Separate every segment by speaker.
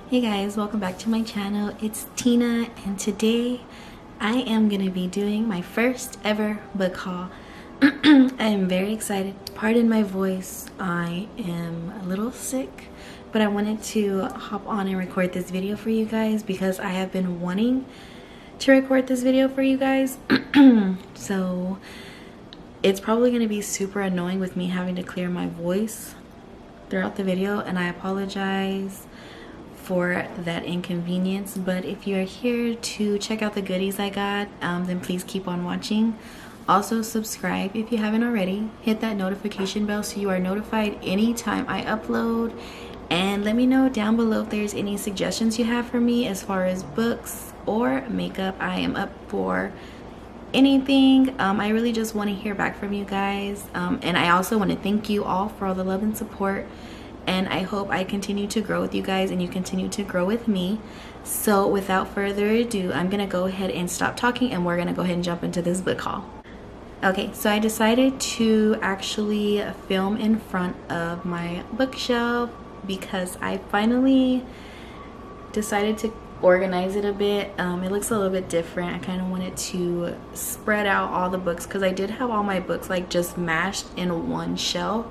Speaker 1: Hey guys, welcome back to my channel. It's Tina, and today I am going to be doing my first ever book haul. I am very excited. Pardon my voice, I am a little sick, but I wanted to hop on and record this video for you guys because I have been wanting to record this video for you guys. So it's probably going to be super annoying with me having to clear my voice throughout the video, and I apologize for that inconvenience. But if you're here to check out the goodies I got, then please keep on watching. Also subscribe if you haven't already. Hit that notification bell so you are notified anytime I upload, and let me know down below if there's any suggestions you have for me as far as books or makeup. I am up for anything. I really just want to hear back from you guys, and I also want to thank you all for all the love and support, and I hope I continue to grow with you guys and you continue to grow with me. So without further ado, I'm gonna go ahead and stop talking and we're gonna go ahead and jump into this book haul. Okay, so I decided to actually film in front of my bookshelf because I finally decided to organize it a bit. It looks a little bit different. I kind of wanted to spread out all the books because I did have all my books like just mashed in one shelf,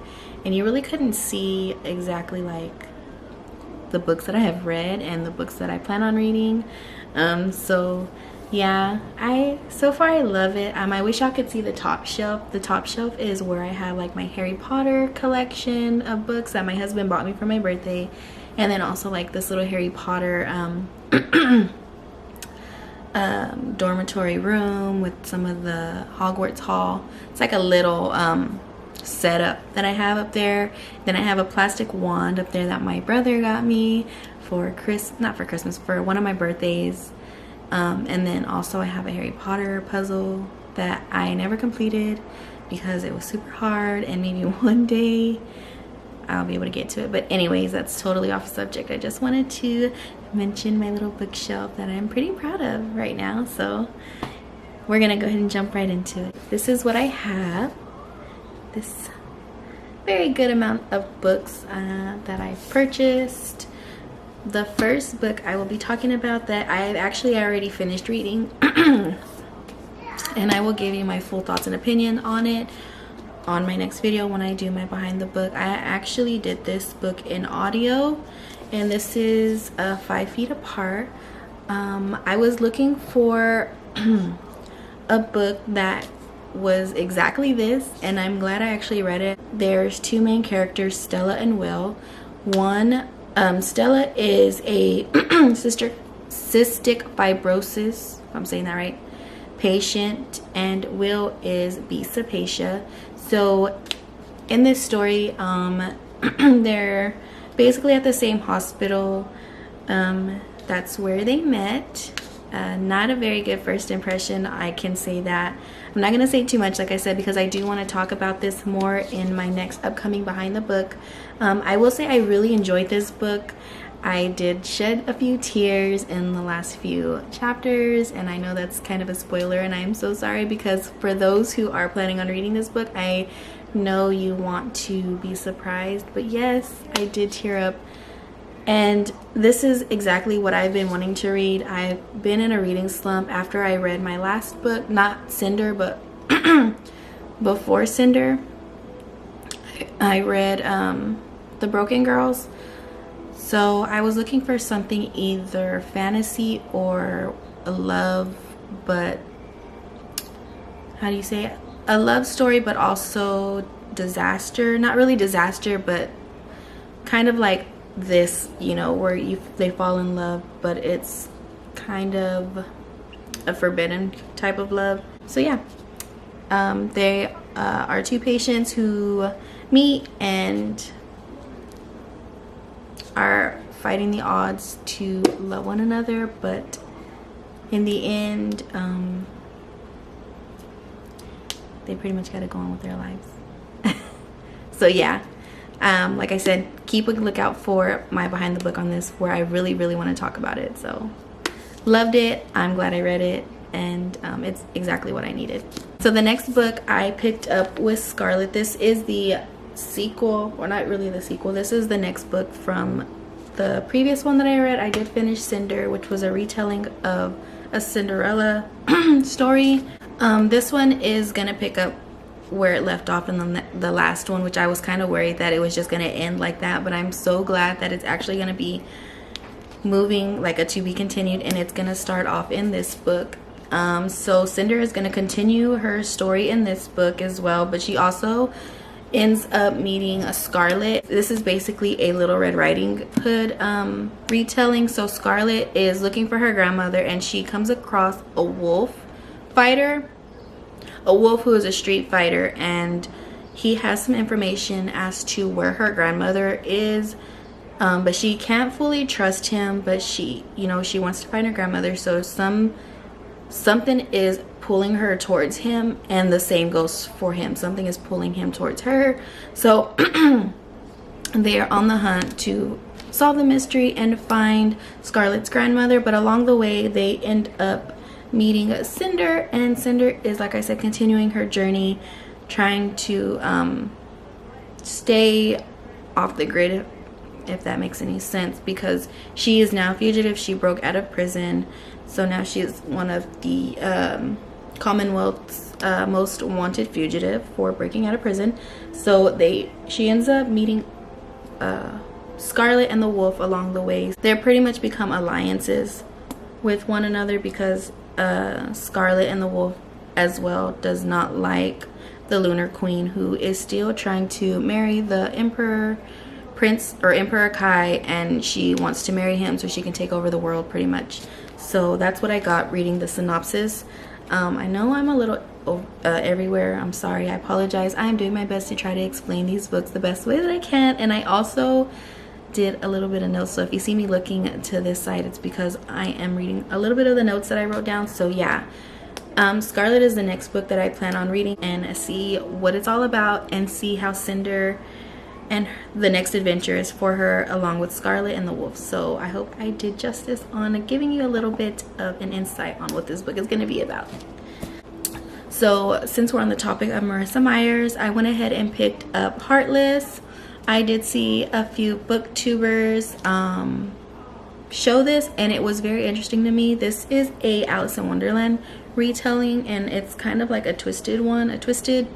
Speaker 1: and you really couldn't see exactly like the books that I have read and the books that I plan on reading. So yeah, so far I love it. I wish y'all could see the top shelf. The top shelf is where I have like my Harry Potter collection of books that my husband bought me for my birthday, and then also like this little Harry Potter dormitory room with some of the Hogwarts Hall. It's like a little setup that I have up there. Then I have a plastic wand up there that my brother got me for not for Christmas, for one of my birthdays. And then also I have a Harry Potter puzzle that I never completed because it was super hard, and maybe one day I'll be able to get to it. But anyways, that's totally off subject. I just wanted to mention my little bookshelf that I'm pretty proud of right now. So we're gonna go ahead and jump right into it. This is what I have. This very good amount of books that I purchased. The first book I will be talking about that I've actually already finished reading and I will give you my full thoughts and opinion on it on my next video when I do my behind the book. I actually did this book in audio, and this is 5 Feet Apart. I was looking for a book that was exactly this, and I'm glad I actually read it. There's two main characters, Stella and Will. Stella is a cystic fibrosis, if I'm saying that right, patient, and Will is Bisacea. So in this story, they're basically at the same hospital. That's where they met. Not a very good first impression, I can say that. I'm not gonna say too much, like I said, because I do want to talk about this more in my next upcoming behind the book. I will say I really enjoyed this book. I did shed a few tears in the last few chapters, and I know that's kind of a spoiler, and I'm so sorry, because for those who are planning on reading this book, I know you want to be surprised. But yes, I did tear up. And this is exactly what I've been wanting to read. I've been in a reading slump after I read my last book, not Cinder, but before Cinder. I read The Broken Girls. So I was looking for something either fantasy or a love, but how do you say it? A love story, but also disaster. Not really disaster, but kind of like this, you know, where they fall in love, but it's kind of a forbidden type of love. So yeah, they are two patients who meet and are fighting the odds to love one another, but in the end they pretty much got to go on with their lives. So yeah, like I said, keep a lookout for my behind the book on this, where I really want to talk about it. So loved it. I'm glad I read it, and it's exactly what I needed. So the next book I picked up was Scarlet. This is the sequel, or not really the sequel. This is the next book from the previous one that I read, I did finish Cinder, which was a retelling of a Cinderella story. This one is gonna pick up where it left off in the last one, which I was kind of worried that it was just gonna end like that, but I'm so glad that it's actually gonna be moving like a to be continued, and it's gonna start off in this book. So Cinder is gonna continue her story in this book as well, but she also ends up meeting a Scarlet. This is basically a Little Red Riding Hood retelling. So Scarlet is looking for her grandmother, and she comes across a wolf fighter, a wolf who is a street fighter, and he has some information as to where her grandmother is, but she can't fully trust him, but she wants to find her grandmother. So something is pulling her towards him, and the same goes for him. Something is pulling him towards her. So they are on the hunt to solve the mystery and find Scarlet's grandmother, but along the way they end up meeting Cinder, and Cinder is, like I said, continuing her journey, trying to stay off the grid, if that makes any sense, because she is now fugitive. She broke out of prison, so now she is one of the Commonwealth's most wanted fugitive for breaking out of prison. So she ends up meeting Scarlet and the wolf along the way. They're pretty much become alliances with one another, because Scarlet and the wolf as well does not like the Lunar Queen, who is still trying to marry the Emperor Kai, and she wants to marry him so she can take over the world pretty much. So that's what I got reading the synopsis. I know I'm a little everywhere. I'm sorry. I apologize. I am doing my best to try to explain these books the best way that I can, and I also did a little bit of notes. So if you see me looking to this side, it's because I am reading a little bit of the notes that I wrote down. So yeah, Scarlet is the next book that I plan on reading, and see what it's all about, and see how Cinder and the next adventure is for her, along with Scarlet and the wolf. So I hope I did justice on giving you a little bit of an insight on what this book is going to be about. So since we're on the topic of Marissa Myers, I went ahead and picked up Heartless. I did see a few booktubers show this, and it was very interesting to me. This is a Alice in Wonderland retelling, and it's kind of like a twisted one. A twisted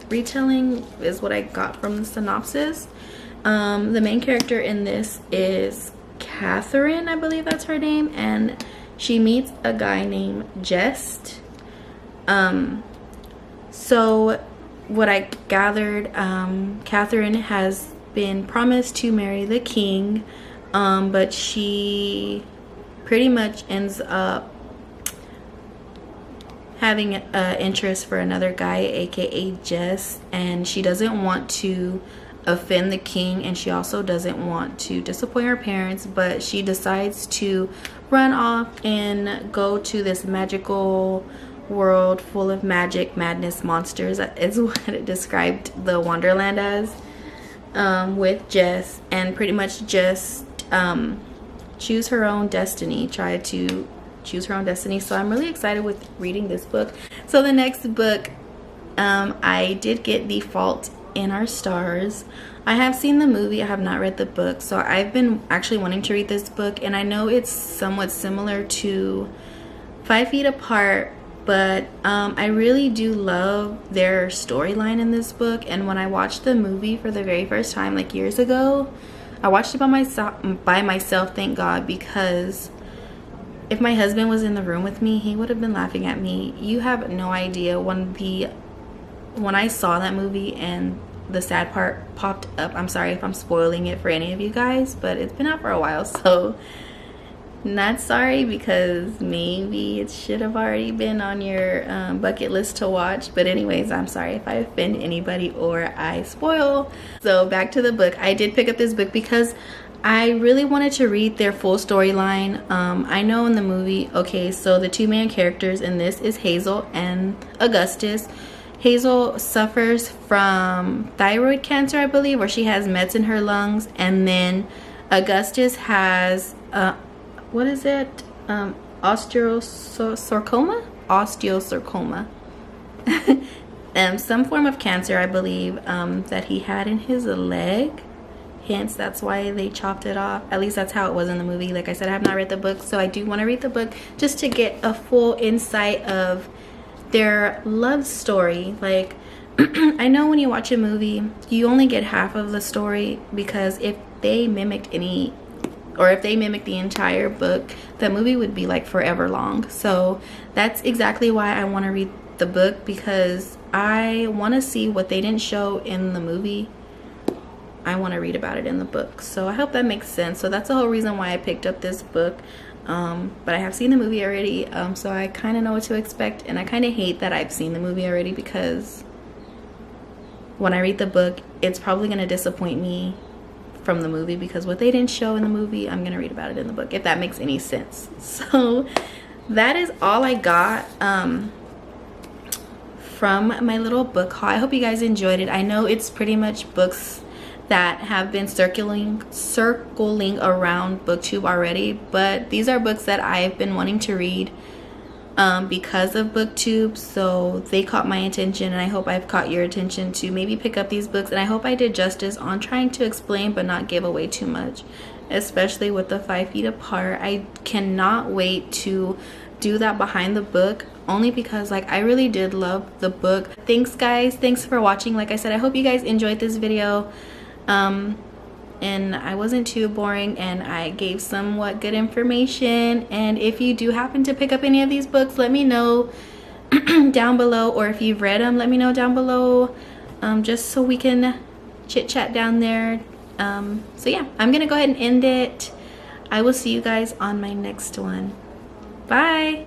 Speaker 1: retelling is what I got from the synopsis. The main character in this is Catherine, I believe that's her name, and she meets a guy named Jest. So what I gathered, Catherine has been promised to marry the king, but she pretty much ends up having interest for another guy, aka Jess, and she doesn't want to offend the king, and she also doesn't want to disappoint her parents, but she decides to run off and go to this magical world full of magic, madness, monsters is what it described the Wonderland as, with Jess, and pretty much just choose her own destiny, try to choose her own destiny. So I'm really excited with reading this book. So the next book, I did get The Fault in Our Stars. I have seen the movie, I have not read the book, so I've been actually wanting to read this book, and I know it's somewhat similar to 5 Feet Apart, but I really do love their storyline in this book. And when I watched the movie for the very first time, like years ago, I watched it by myself, thank God, because if my husband was in the room with me, he would have been laughing at me. You have no idea, when I saw that movie and the sad part popped up. I'm sorry if I'm spoiling it for any of you guys, but it's been out for a while, so not sorry, because maybe it should have already been on your bucket list to watch. But anyways, I'm sorry if I offend anybody or I spoil. So back to the book. I did pick up this book because I really wanted to read their full storyline. I know in the movie, okay, so the two main characters in this is Hazel and Augustus. Hazel suffers from thyroid cancer, I believe, where she has mets in her lungs, and then Augustus has what is it? Osteosarcoma? Osteosarcoma. Some form of cancer, I believe, that he had in his leg. hence that's why they chopped it off. At least that's how it was in the movie. Like I said, I have not read the book, so I do want to read the book just to get a full insight of their love story. Like I know when you watch a movie, you only get half of the story, because if they mimicked any, or if they mimicked the entire book, the movie would be like forever long. So that's exactly why I want to read the book, because I want to see what they didn't show in the movie. I want to read about it in the book. So I hope that makes sense. So that's the whole reason why I picked up this book. But I have seen the movie already, so I kind of know what to expect, and I kind of hate that I've seen the movie already, because when I read the book, it's probably going to disappoint me from the movie, because what they didn't show in the movie, I'm going to read about it in the book, if that makes any sense. So that is all I got from my little book haul. I hope you guys enjoyed it. I know it's pretty much books that have been circling around BookTube already, but these are books that I've been wanting to read because of BookTube, so they caught my attention, and I hope I've caught your attention to maybe pick up these books. And I hope I did justice on trying to explain but not give away too much, especially with the 5 feet apart. I cannot wait to do that behind the book, only because like I really did love the book. Thanks guys, thanks for watching. Like I said, I hope you guys enjoyed this video, and I wasn't too boring, and I gave somewhat good information. And if you do happen to pick up any of these books, let me know down below, or if you've read them, let me know down below, just so we can chit chat down there. So yeah, I'm gonna go ahead and end it. I will see you guys on my next one. Bye.